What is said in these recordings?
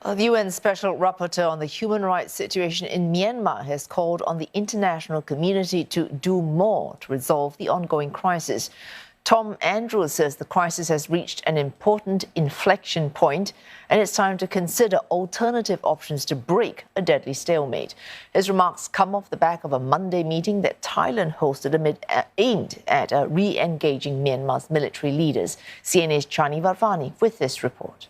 The UN Special Rapporteur on the human rights situation in Myanmar has called on the international community to do more to resolve the ongoing crisis. Tom Andrews says the crisis has reached an important inflection point and it's time to consider alternative options to break a deadly stalemate. His remarks come off the back of a Monday meeting that Thailand hosted aimed at re-engaging Myanmar's military leaders. CNA's Chani Varvani with this report.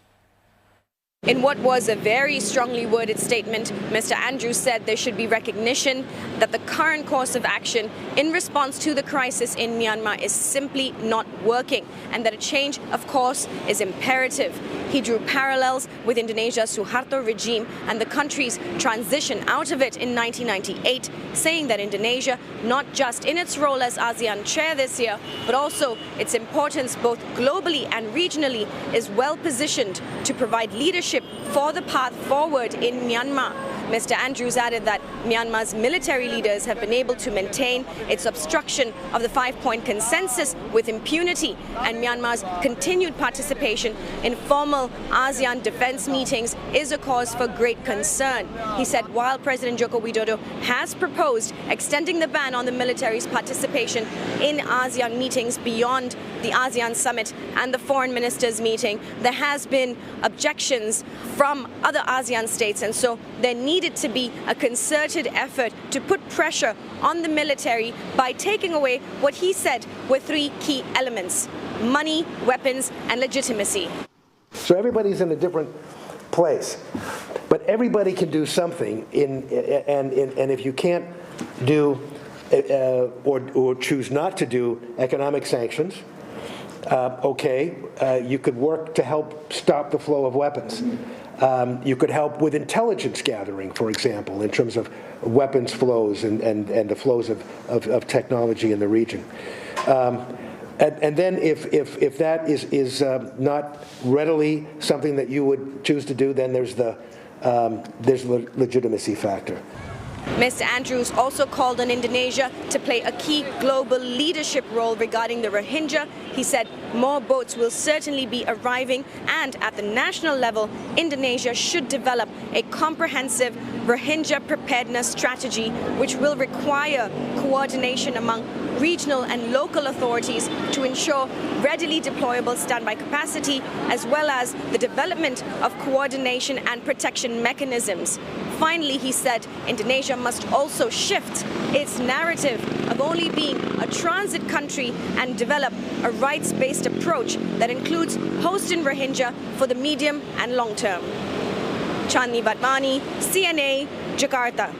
In what was a very strongly worded statement, Mr. Andrews said there should be recognition that the current course of action in response to the crisis in Myanmar is simply not working and that a change, of course, is imperative. He drew parallels with Indonesia's Suharto regime and the country's transition out of it in 1998, saying that Indonesia, not just in its role as ASEAN chair this year, but also its importance both globally and regionally, is well positioned to provide leadership for the path forward in Myanmar. Mr. Andrews added that Myanmar's military leaders have been able to maintain its obstruction of the five-point consensus with impunity, and Myanmar's continued participation in formal ASEAN defense meetings is a cause for great concern. He said while President Joko Widodo has proposed extending the ban on the military's participation in ASEAN meetings beyond the ASEAN summit and the foreign ministers meeting, there has been objections from other ASEAN states, and so there needed to be a concerted effort to put pressure on the military by taking away what he said were three key elements: money, weapons, and legitimacy. So everybody's in a different place, but everybody can do something. And if you can't do or choose not to do economic sanctions, you could work to help stop the flow of weapons. You could help with intelligence gathering, for example, in terms of weapons flows and the flows of technology in the region. And then if that is not readily something that you would choose to do, then there's the legitimacy factor. Mr. Andrews also called on Indonesia to play a key global leadership role regarding the Rohingya. He said more boats will certainly be arriving, and at the national level, Indonesia should develop a comprehensive Rohingya preparedness strategy, which will require coordination among regional and local authorities to ensure readily deployable standby capacity, as well as the development of coordination and protection mechanisms. Finally, he said Indonesia must also shift its narrative of only being a transit country and develop a rights-based approach that includes hosting Rohingya for the medium and long term. Chani Varvani, CNA, Jakarta.